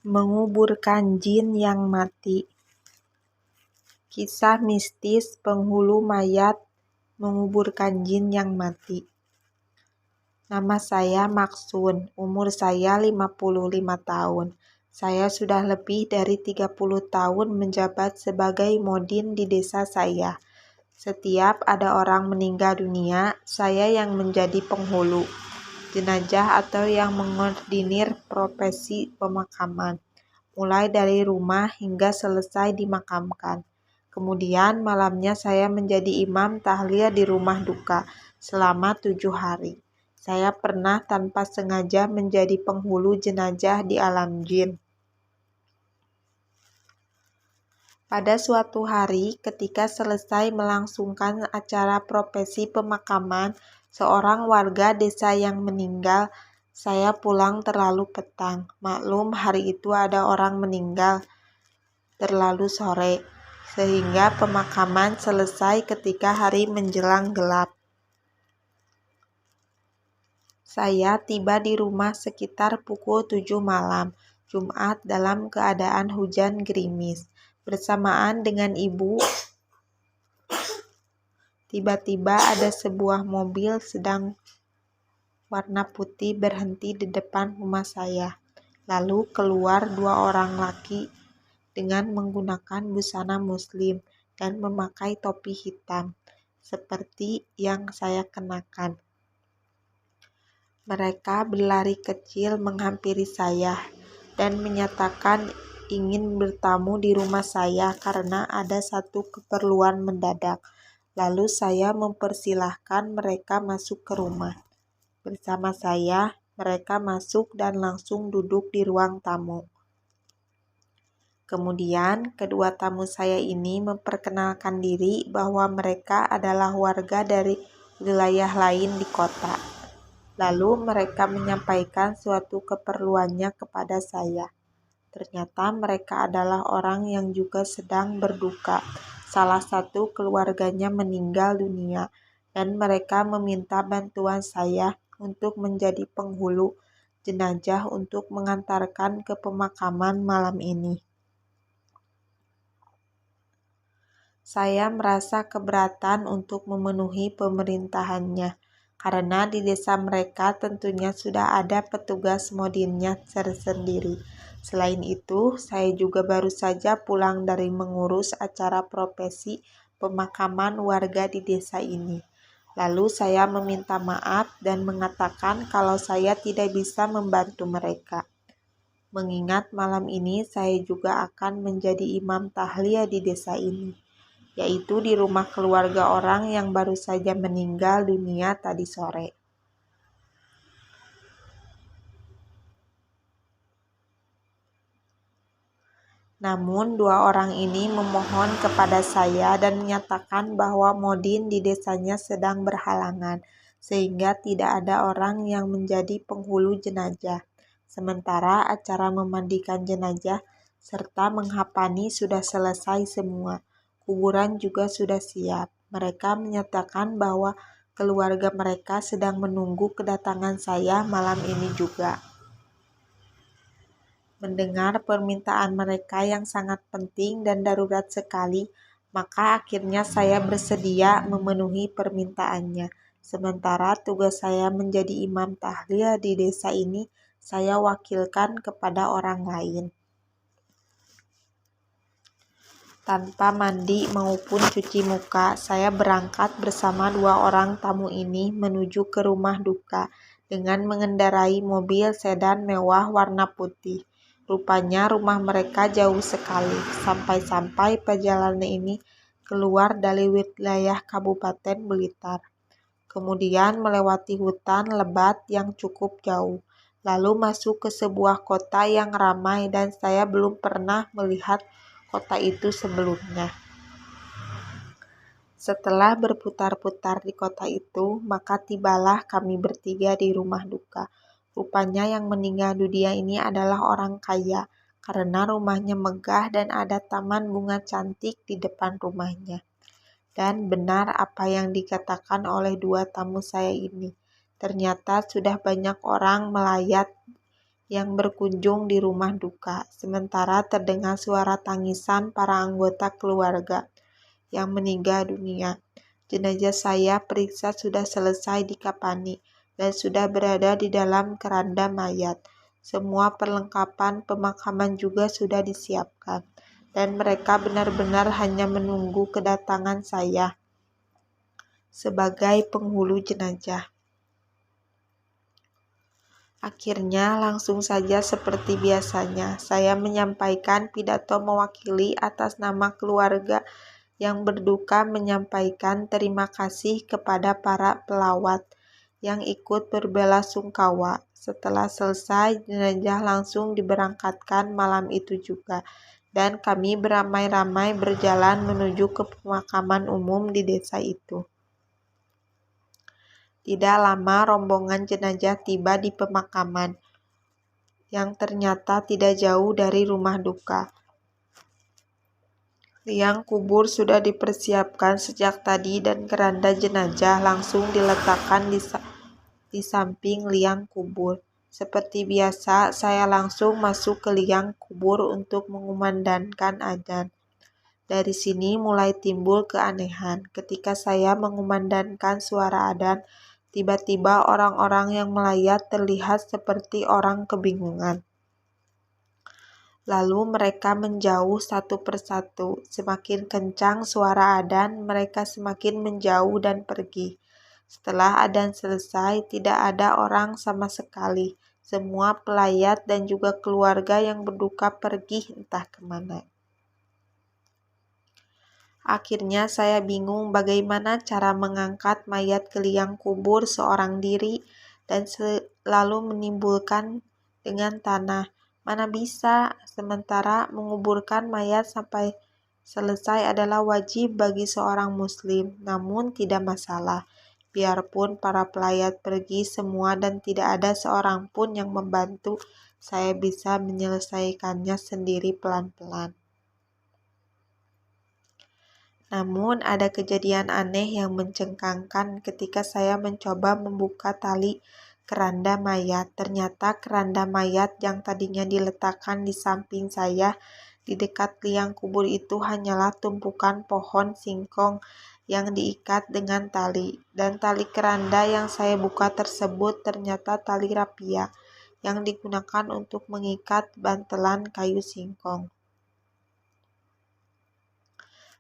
Menguburkan jin yang mati. Kisah mistis penghulu mayat menguburkan jin yang mati. Nama saya Maksun, umur saya 55 tahun. Saya sudah lebih dari 30 tahun menjabat sebagai modin di desa saya. Setiap ada orang meninggal dunia, saya yang menjadi penghulu jenazah atau yang mengordinir profesi pemakaman, mulai dari rumah hingga selesai dimakamkan. Kemudian malamnya saya menjadi imam tahlil di rumah duka selama 7 hari. Saya pernah tanpa sengaja menjadi penghulu jenazah di alam jin. Pada suatu hari, ketika selesai melangsungkan acara profesi pemakaman seorang warga desa yang meninggal, saya pulang terlalu petang. Maklum, hari itu ada orang meninggal terlalu sore, sehingga pemakaman selesai ketika hari menjelang gelap. Saya tiba di rumah sekitar pukul 7 malam, Jumat dalam keadaan hujan gerimis. Bersamaan dengan ibu, tiba-tiba ada sebuah mobil sedang warna putih berhenti di depan rumah saya. Lalu keluar 2 orang laki dengan menggunakan busana muslim dan memakai topi hitam, seperti yang saya kenakan. Mereka berlari kecil menghampiri saya dan menyatakan ingin bertamu di rumah saya karena ada satu keperluan mendadak. Lalu saya mempersilahkan mereka masuk ke rumah. Bersama saya, mereka masuk dan langsung duduk di ruang tamu. Kemudian, kedua tamu saya ini memperkenalkan diri bahwa mereka adalah warga dari wilayah lain di kota. Lalu mereka menyampaikan suatu keperluannya kepada saya. Ternyata mereka adalah orang yang juga sedang berduka. Salah satu keluarganya meninggal dunia dan mereka meminta bantuan saya untuk menjadi penghulu jenazah untuk mengantarkan ke pemakaman malam ini. Saya merasa keberatan untuk memenuhi pemerintahannya, karena di desa mereka tentunya sudah ada petugas modinnya tersendiri. Selain itu, saya juga baru saja pulang dari mengurus acara profesi pemakaman warga di desa ini. Lalu saya meminta maaf dan mengatakan kalau saya tidak bisa membantu mereka. Mengingat malam ini saya juga akan menjadi imam tahliyah di desa ini, yaitu di rumah keluarga orang yang baru saja meninggal dunia tadi sore. Namun 2 orang ini memohon kepada saya dan menyatakan bahwa modin di desanya sedang berhalangan, sehingga tidak ada orang yang menjadi penghulu jenazah. Sementara acara memandikan jenazah serta menghapani sudah selesai semua. Kuburan juga sudah siap. Mereka menyatakan bahwa keluarga mereka sedang menunggu kedatangan saya malam ini juga. Mendengar permintaan mereka yang sangat penting dan darurat sekali, maka akhirnya saya bersedia memenuhi permintaannya. Sementara tugas saya menjadi imam tahliyah di desa ini, saya wakilkan kepada orang lain. Tanpa mandi maupun cuci muka, saya berangkat bersama 2 orang tamu ini menuju ke rumah duka dengan mengendarai mobil sedan mewah warna putih. Rupanya rumah mereka jauh sekali, sampai-sampai perjalanan ini keluar dari wilayah Kabupaten Blitar. Kemudian melewati hutan lebat yang cukup jauh, lalu masuk ke sebuah kota yang ramai dan saya belum pernah melihat kota itu sebelumnya. Setelah berputar-putar di kota itu, maka tibalah kami bertiga di rumah duka. Rupanya yang meninggal dunia ini adalah orang kaya, karena rumahnya megah dan ada taman bunga cantik di depan rumahnya. Dan benar apa yang dikatakan oleh 2 tamu saya ini. Ternyata sudah banyak orang melayat yang berkunjung di rumah duka, sementara terdengar suara tangisan para anggota keluarga yang meninggal dunia. Jenazah saya periksa sudah selesai dikafani dan sudah berada di dalam keranda mayat. Semua perlengkapan pemakaman juga sudah disiapkan, dan mereka benar-benar hanya menunggu kedatangan saya sebagai penghulu jenazah. Akhirnya, langsung saja seperti biasanya, saya menyampaikan pidato mewakili atas nama keluarga yang berduka, menyampaikan terima kasih kepada para pelawat yang ikut berbelasungkawa. Setelah selesai, jenazah langsung diberangkatkan malam itu juga, dan kami beramai-ramai berjalan menuju ke pemakaman umum di desa itu. Tidak lama rombongan jenazah tiba di pemakaman, yang ternyata tidak jauh dari rumah duka. Liang kubur sudah dipersiapkan sejak tadi dan keranda jenazah langsung diletakkan di samping liang kubur. Seperti biasa, saya langsung masuk ke liang kubur untuk mengumandangkan adzan. Dari sini mulai timbul keanehan. Ketika saya mengumandangkan suara adzan, tiba-tiba orang-orang yang melayat terlihat seperti orang kebingungan. Lalu mereka menjauh satu persatu. Semakin kencang suara adzan, mereka semakin menjauh dan pergi. Setelah adzan selesai, tidak ada orang sama sekali. Semua pelayat dan juga keluarga yang berduka pergi entah kemana. Akhirnya saya bingung bagaimana cara mengangkat mayat ke liang kubur seorang diri dan selalu menimbulkan dengan tanah. Mana bisa, sementara menguburkan mayat sampai selesai adalah wajib bagi seorang muslim. Namun tidak masalah, biarpun para pelayat pergi semua dan tidak ada seorang pun yang membantu, saya bisa menyelesaikannya sendiri pelan-pelan. Namun ada kejadian aneh yang mencengangkan ketika saya mencoba membuka tali keranda mayat. Ternyata keranda mayat yang tadinya diletakkan di samping saya di dekat liang kubur itu hanyalah tumpukan pohon singkong yang diikat dengan tali. Dan tali keranda yang saya buka tersebut ternyata tali rapia yang digunakan untuk mengikat bantelan kayu singkong.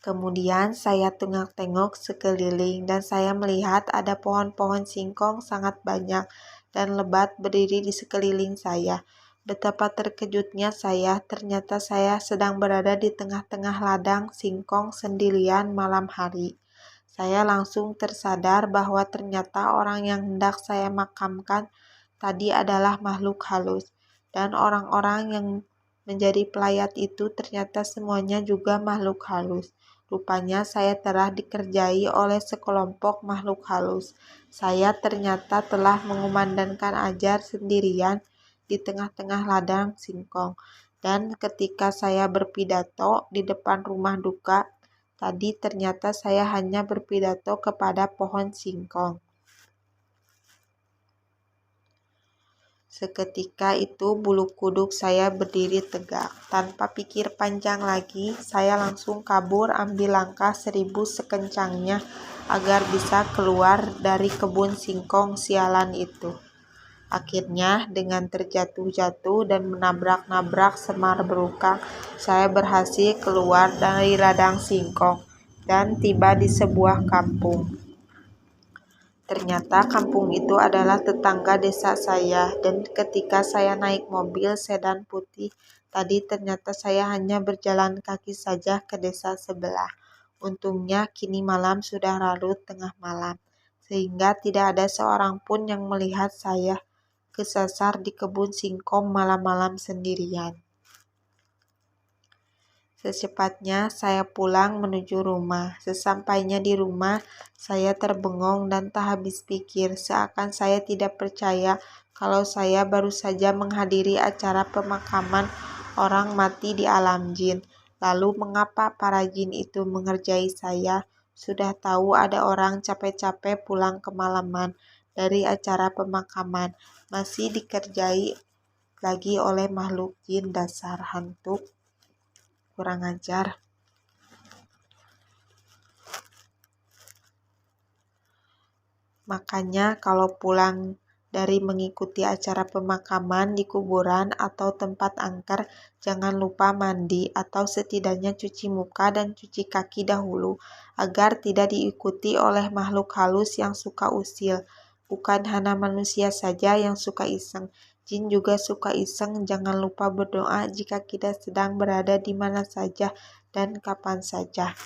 Kemudian saya tengok-tengok sekeliling dan saya melihat ada pohon-pohon singkong sangat banyak dan lebat berdiri di sekeliling saya. Betapa terkejutnya saya, ternyata saya sedang berada di tengah-tengah ladang singkong sendirian malam hari. Saya langsung tersadar bahwa ternyata orang yang hendak saya makamkan tadi adalah makhluk halus, dan orang-orang yang menjadi pelayat itu ternyata semuanya juga makhluk halus. Rupanya saya telah dikerjai oleh sekelompok makhluk halus. Saya ternyata telah mengumandangkan adzan sendirian di tengah-tengah ladang singkong. Dan ketika saya berpidato di depan rumah duka, tadi ternyata saya hanya berpidato kepada pohon singkong. Seketika itu bulu kuduk saya berdiri tegak. Tanpa pikir panjang lagi, saya langsung kabur ambil langkah 1000 sekencangnya agar bisa keluar dari kebun singkong sialan itu. Akhirnya, dengan terjatuh-jatuh dan menabrak-nabrak semar berukang, saya berhasil keluar dari ladang singkong dan tiba di sebuah kampung. Ternyata kampung itu adalah tetangga desa saya, dan ketika saya naik mobil sedan putih tadi ternyata saya hanya berjalan kaki saja ke desa sebelah. Untungnya kini malam sudah larut tengah malam, sehingga tidak ada seorang pun yang melihat saya kesasar di kebun singkong malam-malam sendirian. Secepatnya saya pulang menuju rumah. Sesampainya di rumah, saya terbengong dan tak habis pikir, seakan saya tidak percaya kalau saya baru saja menghadiri acara pemakaman orang mati di alam jin. Lalu mengapa para jin itu mengerjai saya? Sudah tahu ada orang capek-capek pulang kemalaman dari acara pemakaman, masih dikerjai lagi oleh makhluk jin. Dasar hantu kurang ajar. Makanya kalau pulang dari mengikuti acara pemakaman di kuburan atau tempat angker, jangan lupa mandi atau setidaknya cuci muka dan cuci kaki dahulu, agar tidak diikuti oleh makhluk halus yang suka usil. Bukan hanya manusia saja yang suka iseng, jin juga suka iseng. Jangan lupa berdoa jika kita sedang berada di mana saja dan kapan saja.